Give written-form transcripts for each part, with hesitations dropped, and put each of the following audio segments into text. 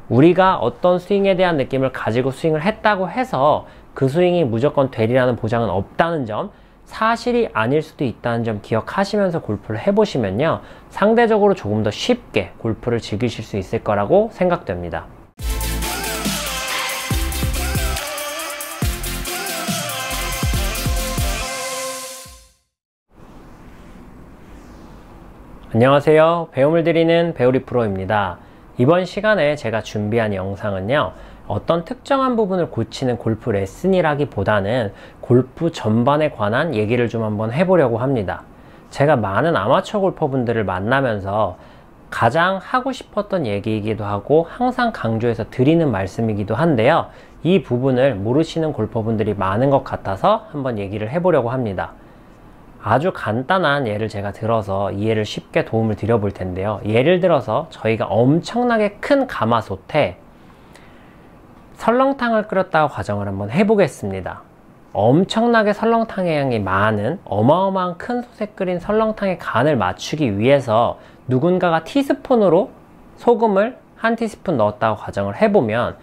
우리가 어떤 스윙에 대한 느낌을 가지고 스윙을 했다고 해서 그 스윙이 무조건 되리라는 보장은 없다는 점, 사실이 아닐 수도 있다는 점 기억하시면서 골프를 해보시면요, 상대적으로 조금 더 쉽게 골프를 즐기실 수 있을 거라고 생각됩니다. 안녕하세요. 배움을 드리는 배우리 프로입니다. 이번 시간에 제가 준비한 영상은요, 어떤 특정한 부분을 고치는 골프 레슨이라기보다는 골프 전반에 관한 얘기를 좀 한번 해보려고 합니다. 제가 많은 아마추어 골퍼분들을 만나면서 가장 하고 싶었던 얘기이기도 하고 항상 강조해서 드리는 말씀이기도 한데요, 이 부분을 모르시는 골퍼분들이 많은 것 같아서 한번 얘기를 해보려고 합니다. 아주 간단한 예를 제가 들어서 이해를 쉽게 도움을 드려 볼 텐데요. 예를 들어서 저희가 엄청나게 큰 가마솥에 설렁탕을 끓였다고 가정을 한번 해보겠습니다. 엄청나게 설렁탕의 양이 많은 어마어마한 큰 솥에 끓인 설렁탕의 간을 맞추기 위해서 누군가가 티스푼으로 소금을 한 티스푼 넣었다고 가정을 해보면,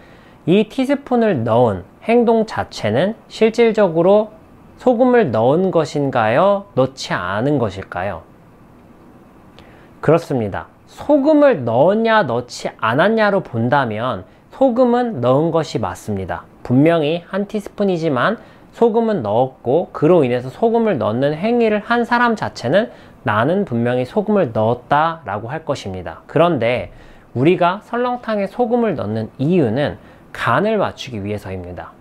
이 티스푼을 넣은 행동 자체는 실질적으로 소금을 넣은 것인가요? 넣지 않은 것일까요? 그렇습니다. 소금을 넣었냐 넣지 않았냐로 본다면 소금은 넣은 것이 맞습니다. 분명히 한 티스푼이지만 소금은 넣었고, 그로 인해서 소금을 넣는 행위를 한 사람 자체는 나는 분명히 소금을 넣었다 라고 할 것입니다. 그런데 우리가 설렁탕에 소금을 넣는 이유는 간을 맞추기 위해서입니다.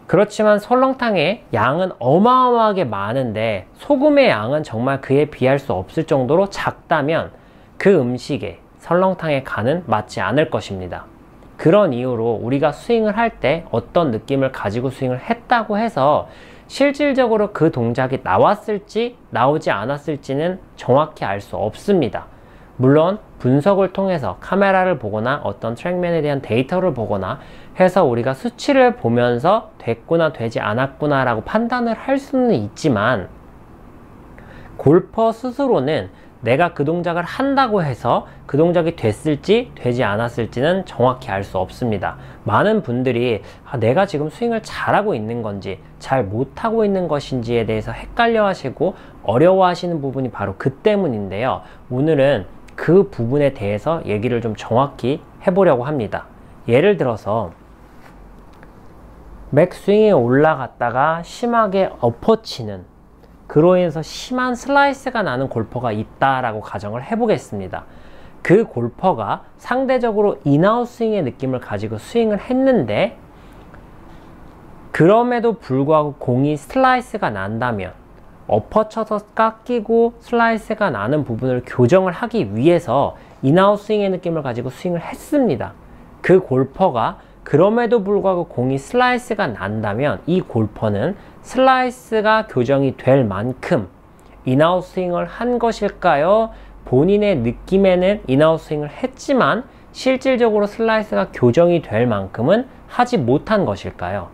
그렇지만 설렁탕의 양은 어마어마하게 많은데 소금의 양은 정말 그에 비할 수 없을 정도로 작다면 그 음식에 설렁탕의 간은 맞지 않을 것입니다. 그런 이유로 우리가 스윙을 할 때 어떤 느낌을 가지고 스윙을 했다고 해서 실질적으로 그 동작이 나왔을지 나오지 않았을지는 정확히 알 수 없습니다. 물론 분석을 통해서 카메라를 보거나 어떤 트랙맨에 대한 데이터를 보거나 해서 우리가 수치를 보면서 됐구나 되지 않았구나 라고 판단을 할 수는 있지만, 골퍼 스스로는 내가 그 동작을 한다고 해서 그 동작이 됐을지 되지 않았을지는 정확히 알 수 없습니다. 많은 분들이 내가 지금 스윙을 잘하고 있는 건지 잘 못하고 있는 것인지에 대해서 헷갈려 하시고 어려워 하시는 부분이 바로 그 때문인데요, 오늘은 그 부분에 대해서 얘기를 좀 정확히 해보려고 합니다. 예를 들어서 맥스윙에 올라갔다가 심하게 엎어치는, 그로 인해서 심한 슬라이스가 나는 골퍼가 있다라고 가정을 해보겠습니다. 그 골퍼가 상대적으로 인아웃 스윙의 느낌을 가지고 스윙을 했는데, 그럼에도 불구하고 공이 슬라이스가 난다면 엎어쳐서 깎이고 슬라이스가 나는 부분을 교정을 하기 위해서 인아웃 스윙의 느낌을 가지고 스윙을 했습니다. 그 골퍼가 그럼에도 불구하고 공이 슬라이스가 난다면 이 골퍼는 슬라이스가 교정이 될 만큼 인아웃 스윙을 한 것일까요? 본인의 느낌에는 인아웃 스윙을 했지만 실질적으로 슬라이스가 교정이 될 만큼은 하지 못한 것일까요?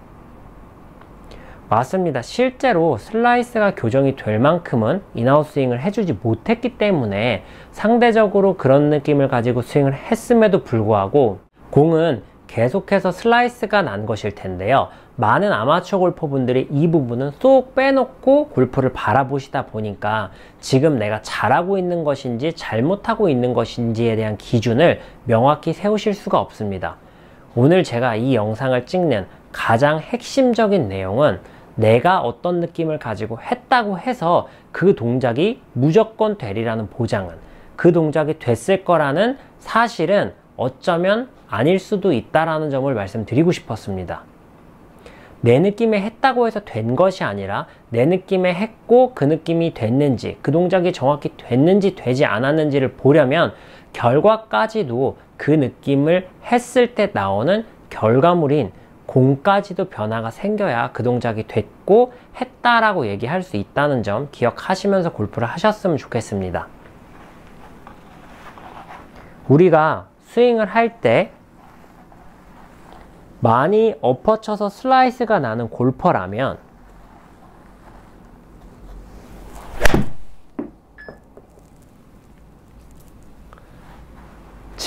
맞습니다. 실제로 슬라이스가 교정이 될 만큼은 인아웃 스윙을 해주지 못했기 때문에 상대적으로 그런 느낌을 가지고 스윙을 했음에도 불구하고 공은 계속해서 슬라이스가 난 것일 텐데요, 많은 아마추어 골퍼분들이 이 부분은 쏙 빼놓고 골프를 바라보시다 보니까 지금 내가 잘하고 있는 것인지 잘못하고 있는 것인지에 대한 기준을 명확히 세우실 수가 없습니다. 오늘 제가 이 영상을 찍는 가장 핵심적인 내용은, 내가 어떤 느낌을 가지고 했다고 해서 그 동작이 무조건 되리라는 보장은, 그 동작이 됐을 거라는 사실은 어쩌면 아닐 수도 있다라는 점을 말씀드리고 싶었습니다. 내 느낌에 했다고 해서 된 것이 아니라 내 느낌에 했고 그 느낌이 됐는지, 그 동작이 정확히 됐는지 되지 않았는지를 보려면 결과까지도 그 느낌을 했을 때 나오는 결과물인 공까지도 변화가 생겨야 그 동작이 됐고 했다라고 얘기할 수 있다는 점 기억하시면서 골프를 하셨으면 좋겠습니다. 우리가 스윙을 할 때 많이 엎어쳐서 슬라이스가 나는 골퍼라면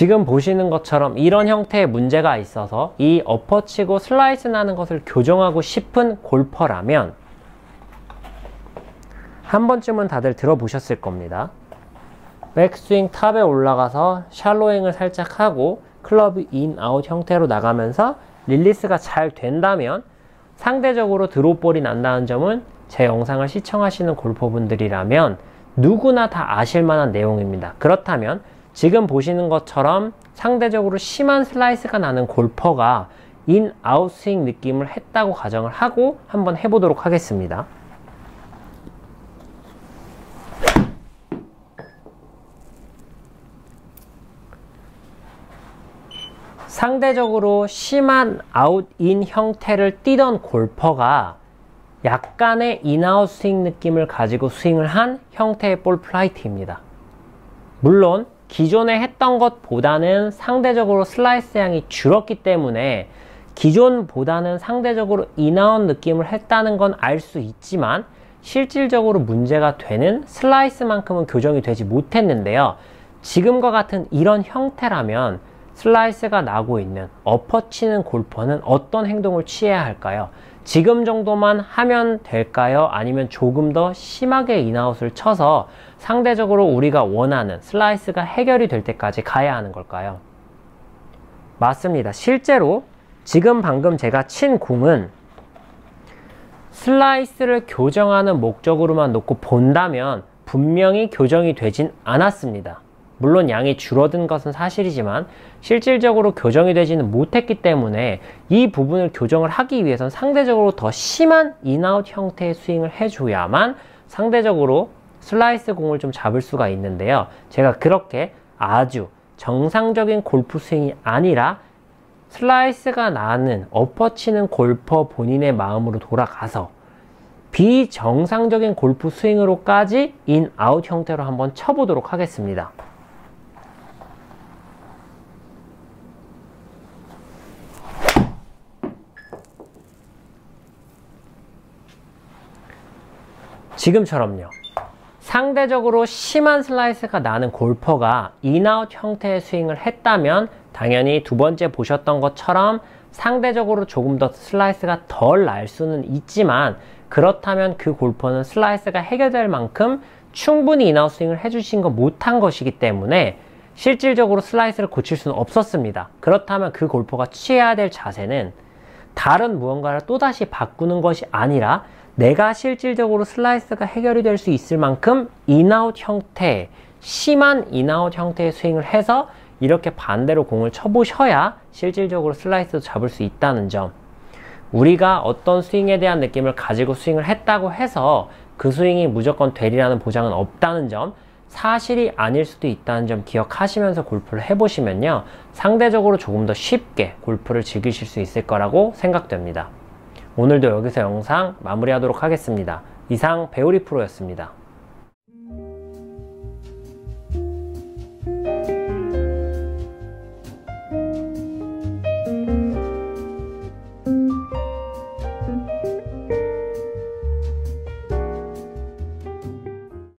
지금 보시는 것처럼 이런 형태의 문제가 있어서 이 엎어치고 슬라이스 나는 것을 교정하고 싶은 골퍼라면 한 번쯤은 다들 들어보셨을 겁니다. 백스윙 탑에 올라가서 샬로잉을 살짝 하고 클럽이 인, 아웃 형태로 나가면서 릴리스가 잘 된다면 상대적으로 드롭볼이 난다는 점은 제 영상을 시청하시는 골퍼분들이라면 누구나 다 아실 만한 내용입니다. 그렇다면 지금 보시는 것처럼 상대적으로 심한 슬라이스가 나는 골퍼가 인, 아웃 스윙 느낌을 했다고 가정을 하고 한번 해보도록 하겠습니다. 상대적으로 심한 아웃, 인 형태를 띄던 골퍼가 약간의 인아웃 스윙 느낌을 가지고 스윙을 한 형태의 볼 플라이트입니다. 물론 기존에 했던 것보다는 상대적으로 슬라이스 양이 줄었기 때문에 기존보다는 상대적으로 인아웃 느낌을 했다는 건 알 수 있지만 실질적으로 문제가 되는 슬라이스만큼은 교정이 되지 못했는데요. 지금과 같은 이런 형태라면 슬라이스가 나고 있는 엎어치는 골퍼는 어떤 행동을 취해야 할까요? 지금 정도만 하면 될까요? 아니면 조금 더 심하게 인아웃을 쳐서 상대적으로 우리가 원하는 슬라이스가 해결이 될 때까지 가야 하는 걸까요? 맞습니다. 실제로 지금 방금 제가 친 공은 슬라이스를 교정하는 목적으로만 놓고 본다면 분명히 교정이 되진 않았습니다. 물론 양이 줄어든 것은 사실이지만 실질적으로 교정이 되지는 못했기 때문에 이 부분을 교정을 하기 위해선 상대적으로 더 심한 인아웃 형태의 스윙을 해줘야만 상대적으로 슬라이스 공을 좀 잡을 수가 있는데요. 제가 그렇게 아주 정상적인 골프 스윙이 아니라 슬라이스가 나는 엎어치는 골퍼 본인의 마음으로 돌아가서 비정상적인 골프 스윙으로까지 인, 아웃 형태로 한번 쳐보도록 하겠습니다. 지금처럼요. 상대적으로 심한 슬라이스가 나는 골퍼가 인아웃 형태의 스윙을 했다면 당연히 두 번째 보셨던 것처럼 상대적으로 조금 더 슬라이스가 덜 날 수는 있지만 그렇다면 그 골퍼는 슬라이스가 해결될 만큼 충분히 인아웃 스윙을 해주신 거 못한 것이기 때문에 실질적으로 슬라이스를 고칠 수는 없었습니다. 그렇다면 그 골퍼가 취해야 될 자세는 다른 무언가를 또다시 바꾸는 것이 아니라 내가 실질적으로 슬라이스가 해결이 될 수 있을 만큼 인아웃 형태, 심한 인아웃 형태의 스윙을 해서 이렇게 반대로 공을 쳐보셔야 실질적으로 슬라이스도 잡을 수 있다는 점. 우리가 어떤 스윙에 대한 느낌을 가지고 스윙을 했다고 해서 그 스윙이 무조건 되리라는 보장은 없다는 점, 사실이 아닐 수도 있다는 점 기억하시면서 골프를 해보시면요, 상대적으로 조금 더 쉽게 골프를 즐기실 수 있을 거라고 생각됩니다. 오늘도 여기서 영상 마무리하도록 하겠습니다. 이상 배우리 프로였습니다.